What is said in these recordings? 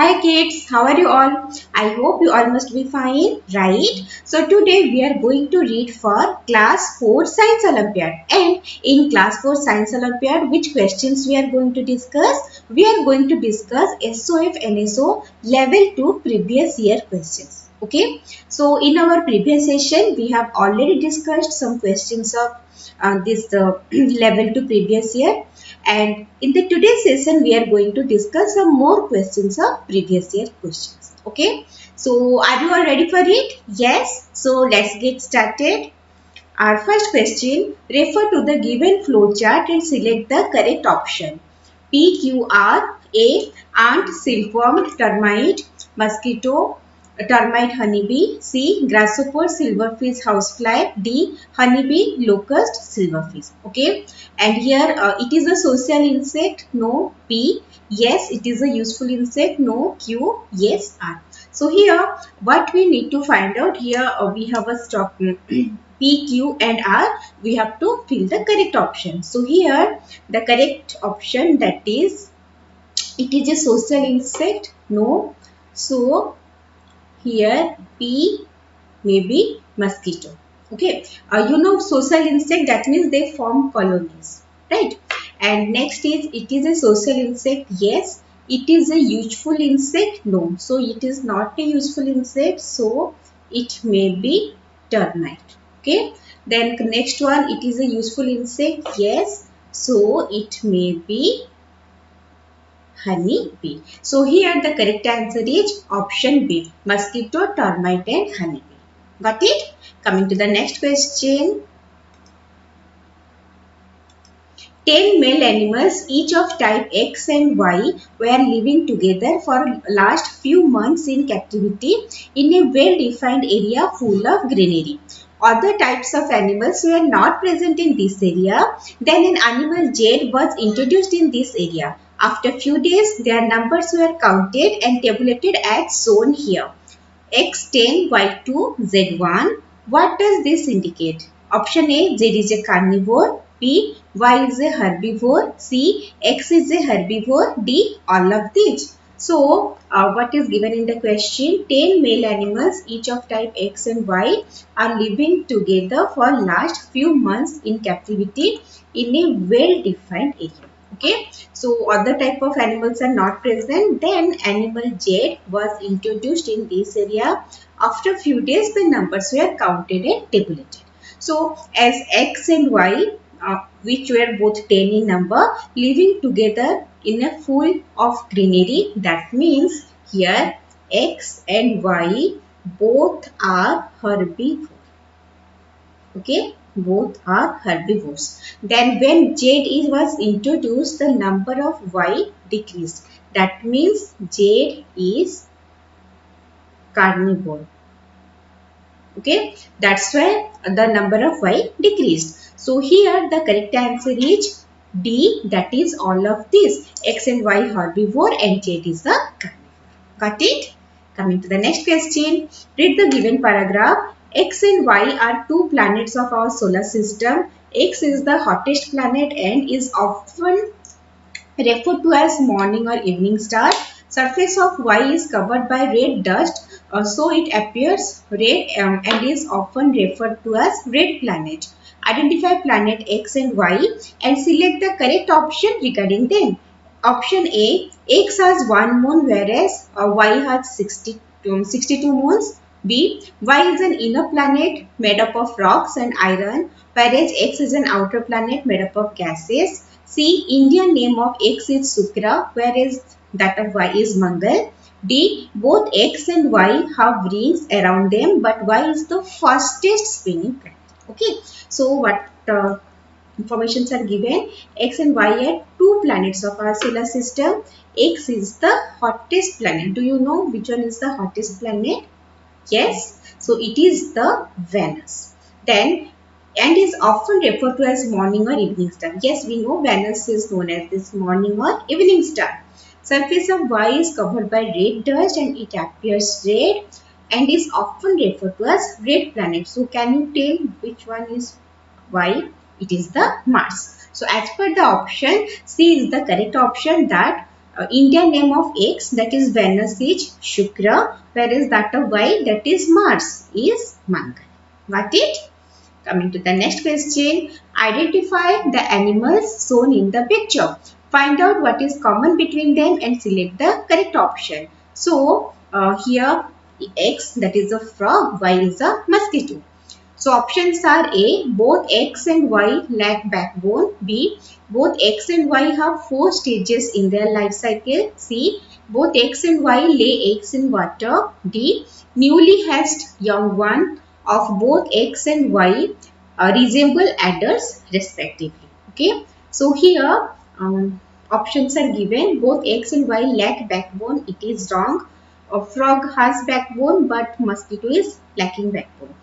Hi kids, how are you all? I hope you all must be fine, right? So today we are going to read for class 4 Science Olympiad. And in class 4 Science Olympiad, which questions we are going to discuss? We are going to discuss SOF NSO level 2 previous year questions. Okay, so in our previous session, we have already discussed some questions of this level 2 previous year, and in the today's session we are going to discuss some more questions of previous year questions. Okay, so are you all ready for it? Yes, so let's get started. Our first question: refer to the given flow chart and select the correct option. PQR: A. Ant, silkworm, termite, mosquito, termite, honeybee. C. Grasshopper, silverfish, housefly. D. Honeybee, locust, silverfish. Okay, and here it is a social insect. No. P. Yes, it is a useful insect. No. Q. Yes. R. So here what we need to find out, here we have a stock P, Q and R. We have to fill the correct option. So here the correct option, that is, it is a social insect. No. So here P may be mosquito. Okay. Social insect, that means they form colonies, right? And next is, it is a social insect. Yes. It is a useful insect. No. So it is not a useful insect. So it may be termite. Okay. Then next one, it is a useful insect. Yes. So it may be honey bee. So here the correct answer is option B, mosquito, termite and honey bee. Got it? Coming to the next question. 10 male animals, each of type X and Y, were living together for last few months in captivity in a well-defined area full of greenery. Other types of animals were not present in this area. Then an animal jade was introduced in this area. After few days, their numbers were counted and tabulated as shown here. X10, Y2, Z1. What does this indicate? Option A, Z is a carnivore. B, Y is a herbivore. C, X is a herbivore. D, all of these. So, what is given in the question? 10 male animals, each of type X and Y, are living together for last few months in captivity in a well-defined area. Okay, so other type of animals are not present. Then animal jade was introduced in this area. After few days, the numbers were counted and tabulated. So as X and Y, which were both 10 in number, living together in a full of greenery, that means here X and Y both are herbivores. Okay, both are herbivores. Then when jade was introduced, the number of Y decreased. That means jade is carnivore. Okay, that's why the number of Y decreased. So here the correct answer is D, that is all of this. X and Y herbivore and jade is the carnivore. Got it? Coming to the next question. Read the given paragraph. X and Y are two planets of our solar system. X is the hottest planet and is often referred to as morning or evening star. Surface of Y is covered by red dust, so it appears red and is often referred to as red planet. Identify planet X and Y and select the correct option regarding them. Option A, X has one moon whereas Y has 62 moons. B, Y is an inner planet made up of rocks and iron, whereas X is an outer planet made up of gases. C, Indian name of X is Shukra, whereas that of Y is Mangal. D, both X and Y have rings around them, but Y is the fastest spinning planet. Okay, so what informations are given? X and Y are two planets of our solar system. X is the hottest planet. Do you know which one is the hottest planet? Yes, so it is the Venus. Then, and is often referred to as morning or evening star. Yes, we know Venus is known as this morning or evening star. Surface of Y is covered by red dust and it appears red and is often referred to as red planet. So can you tell which one is Y? It is the Mars. So as per the option, C is the correct option, that Indian name of X, that is Venus, is Shukra, whereas that of Y, that is Mars, is Mangal. Got it? Coming to the next question, identify the animals shown in the picture. Find out what is common between them and select the correct option. So, here X, that is a frog, Y is a mosquito. So options are A, both X and Y lack backbone. B, both X and Y have 4 stages in their life cycle. C, both X and Y lay eggs in water. D, newly hatched young one of both X and Y resemble adults respectively. Okay. So here options are given. Both X and Y lack backbone. It is wrong. A frog has backbone but mosquito is lacking backbone.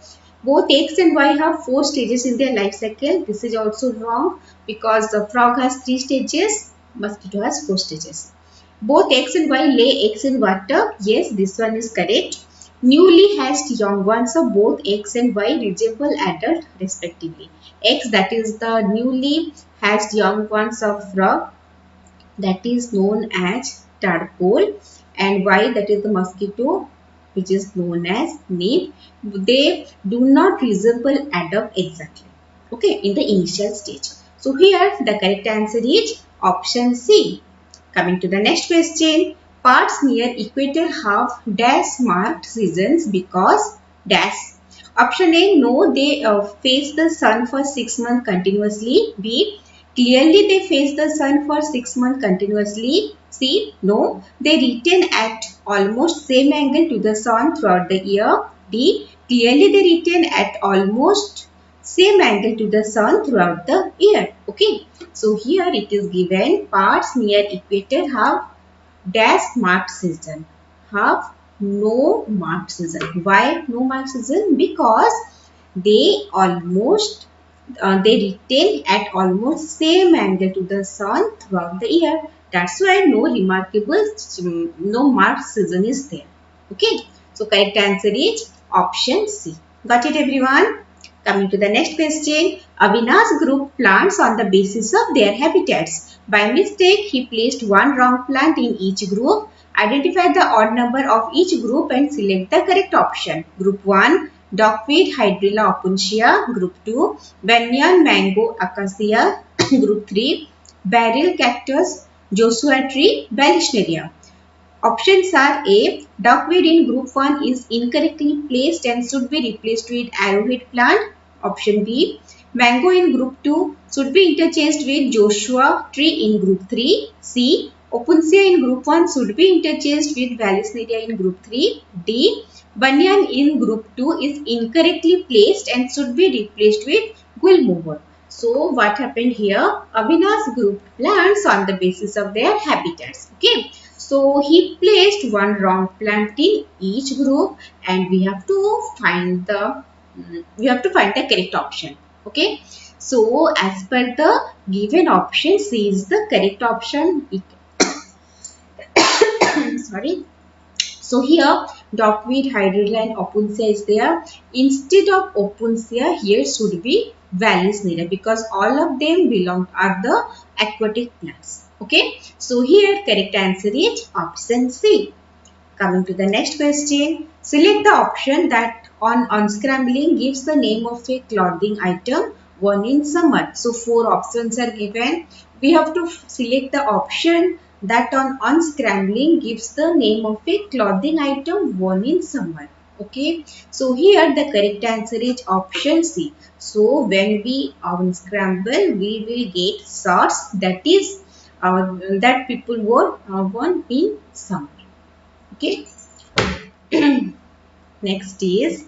Both X and Y have 4 stages in their life cycle. This is also wrong because the frog has 3 stages, mosquito has 4 stages. Both X and Y lay eggs in water. Yes, this one is correct. Newly hatched young ones of both X and Y resemble adult respectively. X, that is the newly hatched young ones of frog, that is known as tadpole, and Y, that is the mosquito, which is known as nymph. They do not resemble adult exactly, okay, in the initial stage. So here the correct answer is option C. Coming to the next question, parts near equator have dash marked seasons because dash. Option A, no, they face the sun for 6 months continuously. B, clearly they face the sun for 6 months continuously. C, no, they retain at almost same angle to the sun throughout the year. D, clearly they retain at almost same angle to the sun throughout the year. Okay, so here it is given parts near equator have dash marked season, have no marked season. Why no marked season? Because they almost they retain at almost same angle to the sun throughout the year. That's why no marked season is there. Okay, so correct answer is option C. Got it, everyone? Coming to the next question, Avinash grouped plants on the basis of their habitats. By mistake, he placed one wrong plant in each group. Identify the odd number of each group and select the correct option. Group 1, Dockweed Hydrilla opuntia. Group 2, Banyan Mango Acacia. Group 3, Barrel Cactus Joshua Tree Vallisneria. Options are A, duckweed in group 1 is incorrectly placed and should be replaced with arrowhead plant. Option B, mango in group 2 should be interchanged with Joshua tree in group 3. C, opuntia in group 1 should be interchanged with Vallisneria in group 3. D, banyan in group 2 is incorrectly placed and should be replaced with guelmover. So what happened here? Avinash grouped plants on the basis of their habitats. Okay. So he placed one wrong plant in each group, and we have to find the correct option. Okay. So as per the given option, C is the correct option. Sorry. So here dockweed, hydrilla and opuntia is there. Instead of opuntia, here should be Vallisneria because all of them are the aquatic plants. Okay. So here correct answer is option C. Coming to the next question. Select the option that on unscrambling gives the name of a clothing item worn in summer. So 4 options are given. We have to select the option that on unscrambling gives the name of a clothing item worn in summer. Okay, so here the correct answer is option C. So when we unscramble, we will get shorts that people wore worn in summer. Okay. Next is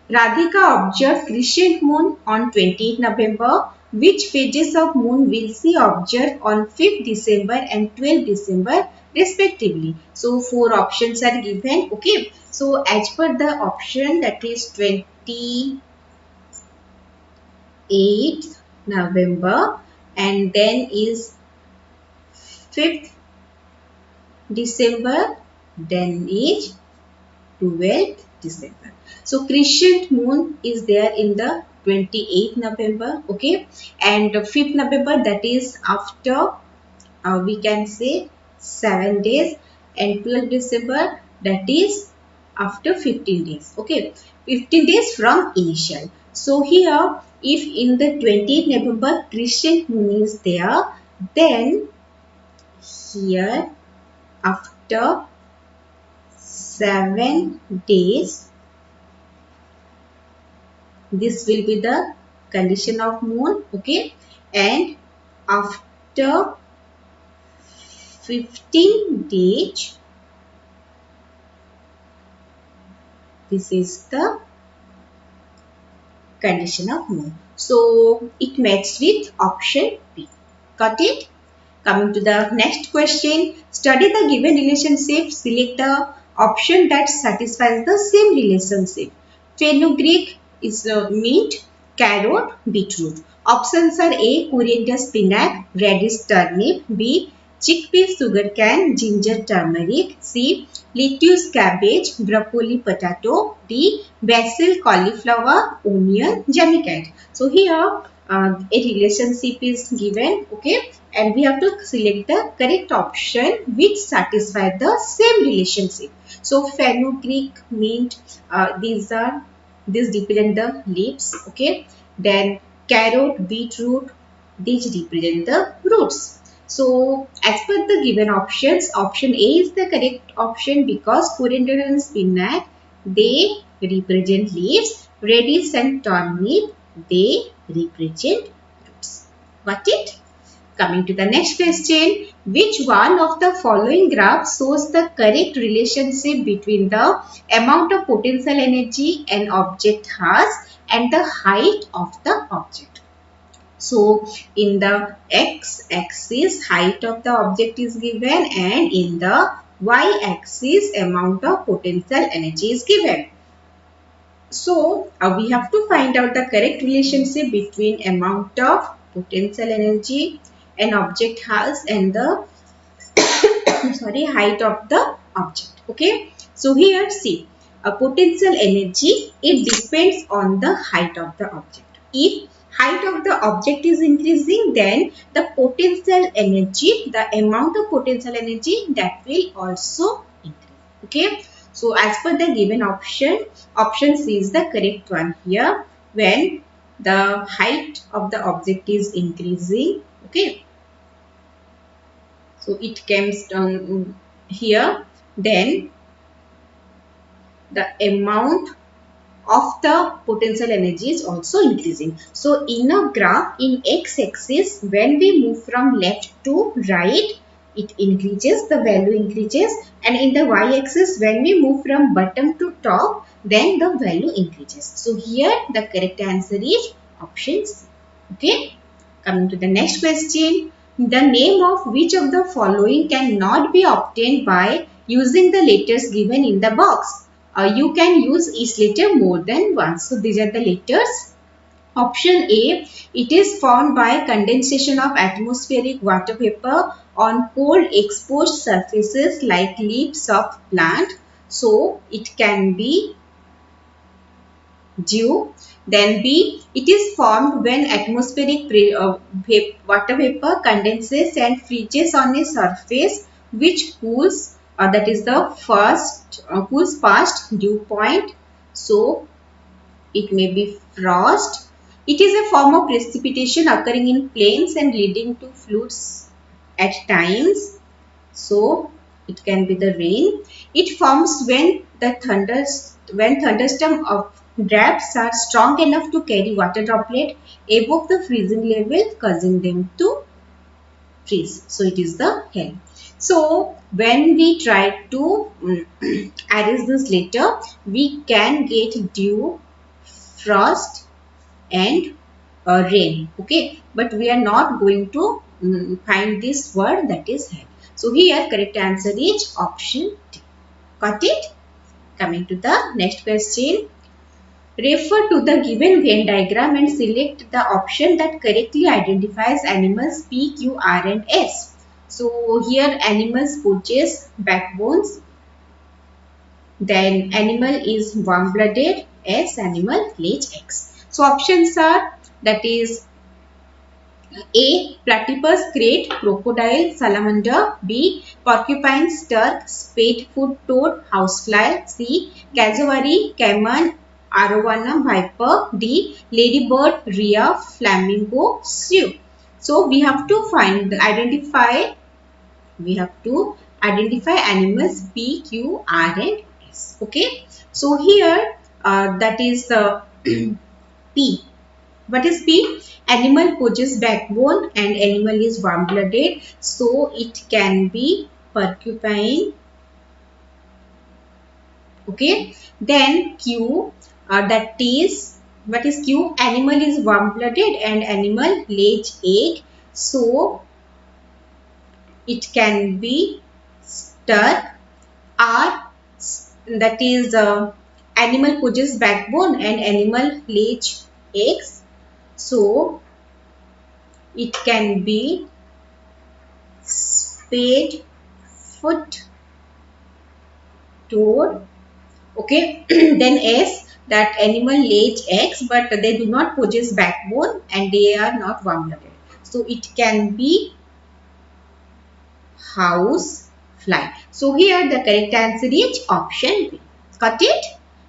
Radhika observed crescent moon on 20th November. Which phases of moon will she observe on 5th December and 12th December respectively? So 4 options are given. Okay. So as per the option, that is 28th November and then is 5th December, then is 12th December. So crescent moon is there in the 28th November, okay, and 5th November, that is after we can say 7 days, and 12 December, that is after 15 days. Okay, 15 days from initial. So here, if in the 20th November crescent moon is there, then here after 7 days, this will be the condition of moon. Okay, and after 15 days, this is the condition of moon. So it matches with option B. Got it? Coming to the next question. Study the given relationship. Select the option that satisfies the same relationship. Fenugreek is mint, carrot, beetroot. Options are A. Coriander, spinach, radish, turnip. B. Chickpea, sugarcane, ginger, turmeric. C. Lettuce, cabbage, broccoli, potato. D. Basil, cauliflower, onion, jamicate. So here a relationship is given, okay, and we have to select the correct option which satisfies the same relationship. So fenugreek, mint, these represent the leaves, okay. Then carrot, beetroot, these represent the roots. So as per the given options, option A is the correct option because coriander and spinach, they represent leaves. Radish and turnip, they represent roots. Got it? Coming to the next question. Which one of the following graphs shows the correct relationship between the amount of potential energy an object has and the height of the object? So, in the x-axis, height of the object is given, and in the y-axis, amount of potential energy is given. So, we have to find out the correct relationship between amount of potential energy an object has and the height of the object. Okay. So, here see, a potential energy, it depends on the height of the object. If height of the object is increasing, then the potential energy, the amount of potential energy, that will also increase. Okay. So, as per the given option, option C is the correct one here. When the height of the object is increasing, okay. So, it comes down here, then the amount of the potential energy is also increasing. So, in a graph, in x-axis, when we move from left to right, it increases, the value increases, and in the y-axis, when we move from bottom to top, then the value increases. So, here the correct answer is option C. Okay. Coming to the next question. The name of which of the following cannot be obtained by using the letters given in the box? You can use each letter more than once. So, these are the letters. Option A, it is formed by condensation of atmospheric water vapor on cold exposed surfaces like leaves of plant. So, it can be dew. Then B, it is formed when atmospheric water vapor condenses and freezes on a surface which cools, that is the first cools past dew point. So, it may be frost. It is a form of precipitation occurring in plains and leading to floods at times. So, it can be the rain. It forms when the thunderstorm of drops are strong enough to carry water droplet above the freezing level, causing them to freeze. So, it is the hail. So, when we try to arrange this letter, we can get dew, frost, and rain. Okay, but we are not going to find this word, that is hail. So, here correct answer is option D. Got it? Coming to the next question. Refer to the given Venn diagram and select the option that correctly identifies animals P, Q, R and S. So, here animals possess backbones. Then animal is warm-blooded. S, animal lays eggs. So, options are, that is A. Platypus, crate, crocodile, salamander. B. Porcupine, sturk, spadefoot toad, housefly. C. Cassowary, caiman, arowana, viper. D. Ladybird, rhea, flamingo, shrew. So we have to identify animals P, Q, R and S. Okay. So here that is P. What is P? Animal possesses backbone and animal is warm-blooded. So it can be porcupine. Okay. Then Q, that is, what is Q? Animal is warm-blooded and animal lays egg. So it can be sturk. R, that is animal possesses backbone and animal lays eggs. So it can be spade foot toad. Okay. Then S, that animal lays eggs but they do not possess backbone and they are not warm-blooded. So it can be house fly. So here the correct answer is option B. Got it?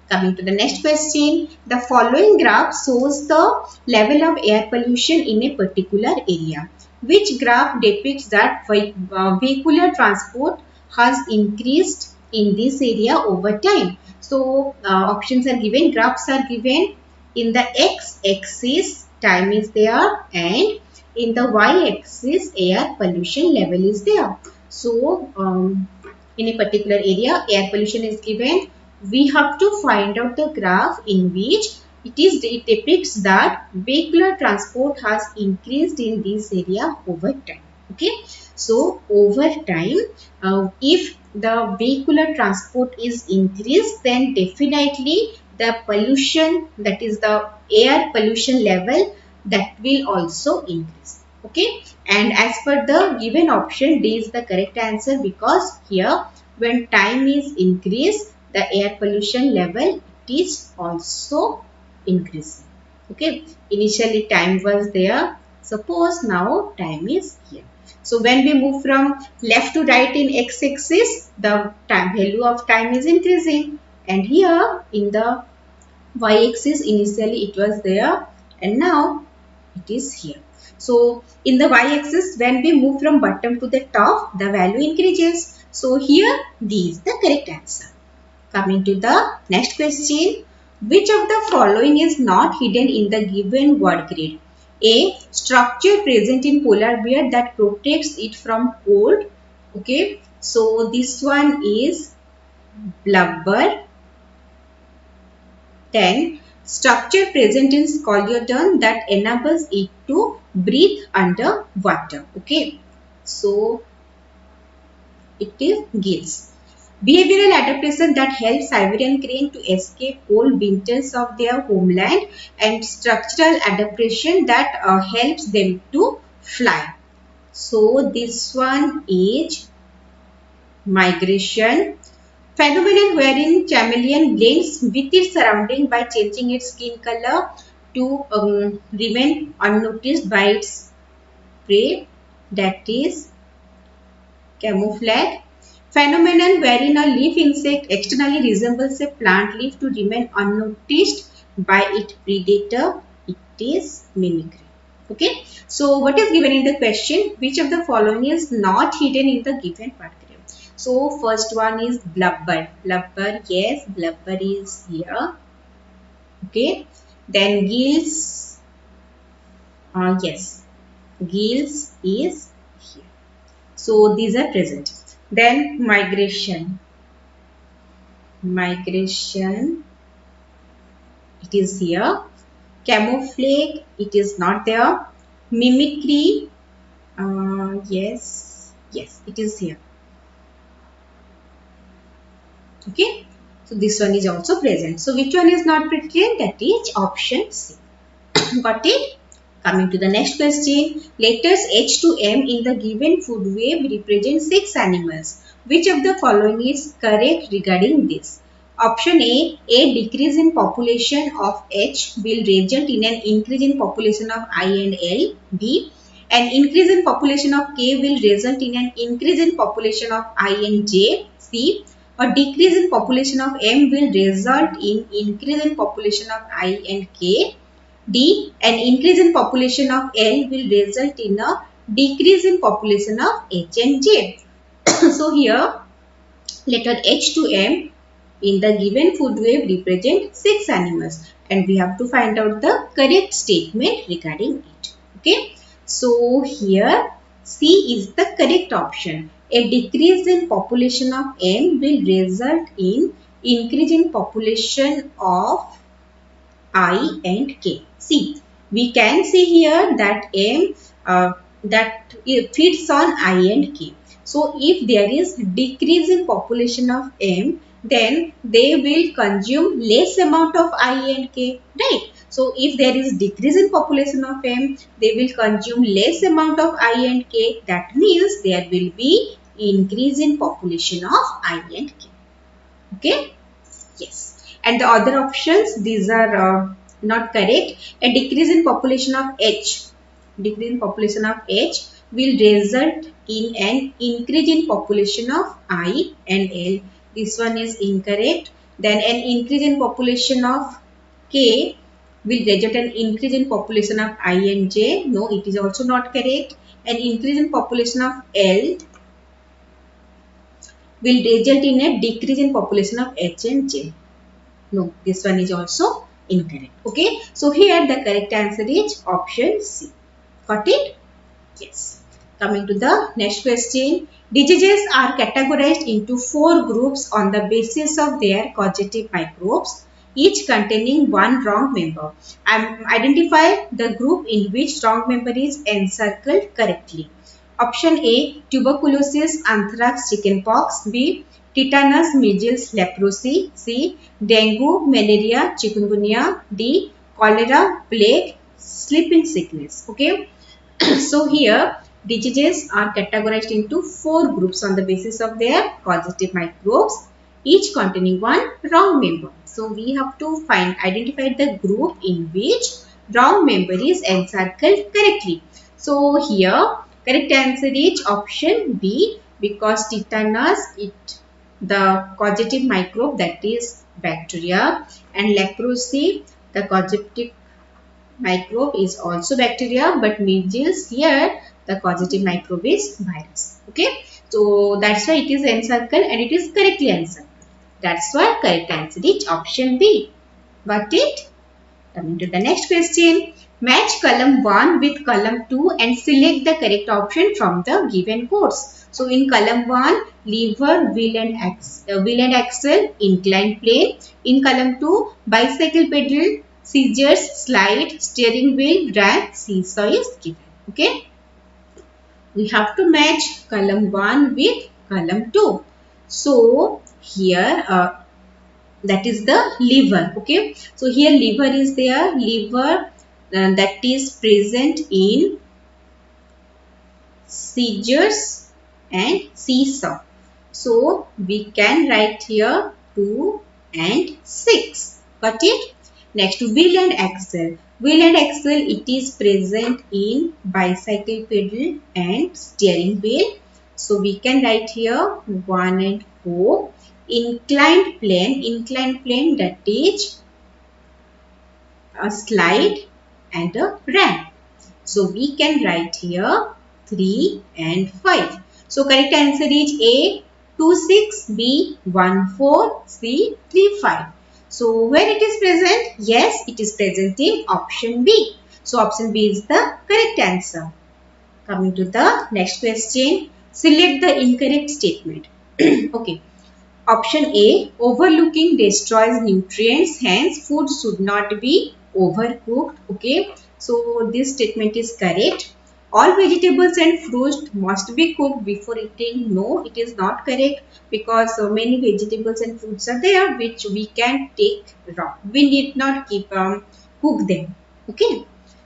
Coming to the next question. The following graph shows the level of air pollution in a particular area. Which graph depicts that vehicular transport has increased in this area over time? So options are given, graphs are given. In the x-axis time is there and in the y-axis air pollution level is there. So in a particular area air pollution is given. We have to find out the graph in which it depicts that vehicular transport has increased in this area over time. Okay. So over time, if the vehicular transport is increased, then definitely the pollution, that is the air pollution level, that will also increase. Okay. And as per the given option, D is the correct answer because here when time is increased, the air pollution level is also increasing. Okay. Initially time was there. Suppose now time is here. So when we move from left to right in x-axis, the time value of time is increasing. And here in the y-axis, initially it was there and now it is here. So in the y-axis, when we move from bottom to the top, the value increases. So here D is the correct answer. Coming to the next question. Which of the following is not hidden in the given word grid? A. Structure present in polar bear that protects it from cold. Okay. So this one is blubber. Then structure present in scoliodon that enables it to breathe under water. Okay. So it is gills. Behavioral adaptation that helps Siberian crane to escape cold winters of their homeland, and structural adaptation that helps them to fly. So this one is migration. Phenomenon wherein chameleon blends with its surrounding by changing its skin color to remain unnoticed by its prey, that is camouflage. Phenomenon wherein a leaf insect externally resembles a plant leaf to remain unnoticed by its predator, it is mimicry. Okay. So what is given in the question? Which of the following is not hidden in the given paragraph? So first one is blubber. Blubber, yes, blubber is here. Okay. Then gills, yes, gills is here. So these are present. Then migration. Migration, it is here. Camouflage, it is not there. Mimicry, yes, it is here. Okay. So this one is also present. So which one is not present? That is option C. Got it? Coming to the next question. Letters H to M in the given food web represent 6 animals. Which of the following is correct regarding this? Option A decrease in population of H will result in an increase in population of I and L. B, An increase in population of K will result in an increase in population of I and J. C. A decrease in population of M will result in increase in population of I and K. D. An increase in population of L will result in a decrease in population of H and J. So here letter H to M in the given food web represent 6 animals and we have to find out the correct statement regarding it. Okay. So here C is the correct option. A decrease in population of M will result in increase in population of I and K. See, we can see here that M that feeds on I and K. So, if there is decrease in population of M, then they will consume less amount of I and K, right? So, if there is decrease in population of M, they will consume less amount of I and K. That means there will be increase in population of I and K. Okay? Yes. And the other options, these are not correct. A decrease in population of H, decrease in population of H will result in an increase in population of I and L. This one is incorrect. Then an increase in population of K will result in increase in population of I and J. No, it is also not correct. An increase in population of L will result in a decrease in population of H and J. No, this one is also incorrect. Okay. So here the correct answer is option C. Got it? Yes. Coming to the next question. Diseases are categorized into 4 groups on the basis of their causative microbes, each containing one wrong member. Identify the group in which wrong member is encircled correctly. Option A, tuberculosis, anthrax, chickenpox. B, tetanus, measles, leprosy. C, dengue, malaria, chikungunya. D, cholera, plague, sleeping sickness. Okay. So here diseases are categorized into 4 groups on the basis of their causative microbes, each containing one wrong member. So we have to identify the group in which wrong member is encircled correctly. So here correct answer is option B, because tetanus, the causative microbe, that is bacteria, and leprosy, the causative microbe is also bacteria, but measles, here the causative microbe is virus. Okay, so that's why it is encircled and it is correctly encircled. That's why correct answer is option B. Got it? Coming to the next question. Match column 1 with column 2 and select the correct option from the given codes. So in column 1, lever, wheel and axle, inclined plane. In column 2, bicycle pedal, scissors, slide, steering wheel, drag, seesaw is given. Okay. We have to match column 1 with column 2. So here that is the lever. Okay. So here lever is there. Lever that is present in scissors and seesaw. So we can write here 2 and 6. Got it? Next, wheel and axle. Wheel and axle, it is present in bicycle pedal and steering wheel. So we can write here 1 and 4. Inclined plane, that is a slide and a ramp. So we can write here 3 and 5. So correct answer is A 2 6, B 1 4, C 3 5. So where it is present? Yes, it is present in option B. So option B is the correct answer. Coming to the next question. Select the incorrect statement. Okay. Option A, overlooking destroys nutrients, hence food should not be overcooked. Okay. So this statement is correct. All vegetables and fruits must be cooked before eating. No, it is not correct, because so many vegetables and fruits are there which we can take raw. We need not cook them. Okay.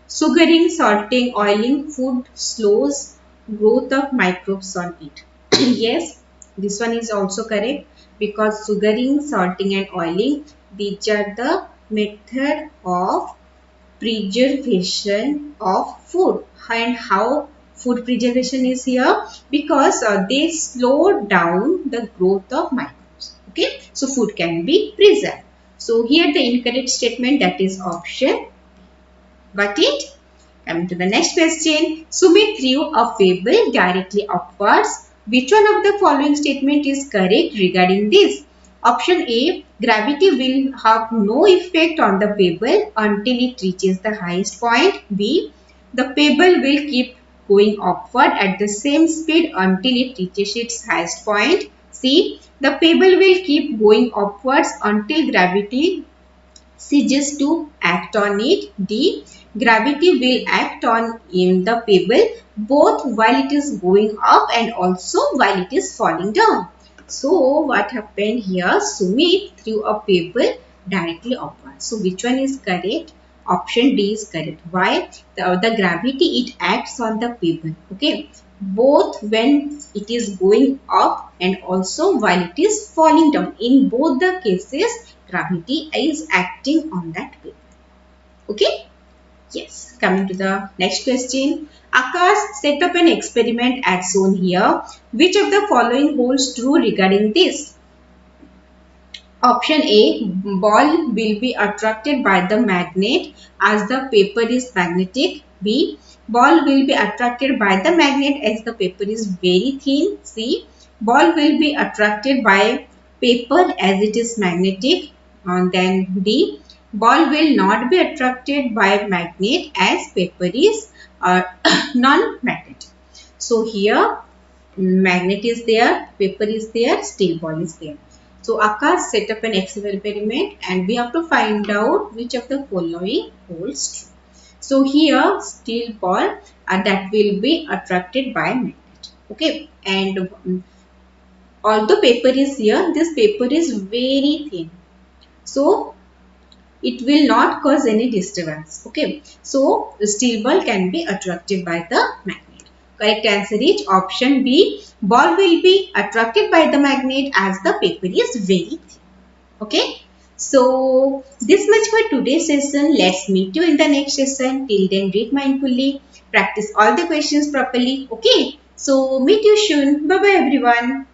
Sugaring, salting, oiling food slows growth of microbes on it. Yes, this one is also correct, because sugaring, salting and oiling, these are the method of preservation of food. And how food preservation is here because they slow down the growth of microbes. Okay, so food can be preserved. So here the incorrect statement, that is option. Got it? Coming to the next question. Sumit threw a pebble directly upwards. Which one of the following statement is correct regarding this? Option A. Gravity will have no effect on the pebble until it reaches the highest point. B. The pebble will keep going upward at the same speed until it reaches its highest point. C. The pebble will keep going upwards until gravity ceases to act on it. D. Gravity will act on the pebble both while it is going up and also while it is falling down. So what happened here? Sumit threw a pebble directly upward. So which one is correct? Option D is correct. Why? The gravity, it acts on the pebble. Okay. Both when it is going up and also while it is falling down. In both the cases, gravity is acting on that pebble. Okay. Yes, coming to the next question. Akash set up an experiment as shown here. Which of the following holds true regarding this? Option A. Ball will be attracted by the magnet as the paper is magnetic. B. Ball will be attracted by the magnet as the paper is very thin. C. Ball will be attracted by paper as it is magnetic. And then D. Ball will not be attracted by magnet as paper is non-magnetic. So here magnet is there, paper is there, steel ball is there. So Akash set up an experiment and we have to find out which of the following holds true. So here steel ball that will be attracted by magnet. Okay, and although paper is here, this paper is very thin. So it will not cause any disturbance. Okay, so the steel ball can be attracted by the magnet. Correct answer is option B. Ball will be attracted by the magnet as the paper is very thin. Okay. So this much for today's session. Let's meet you in the next session. Till then, read mindfully. Practice all the questions properly. Okay. So meet you soon. Bye bye everyone.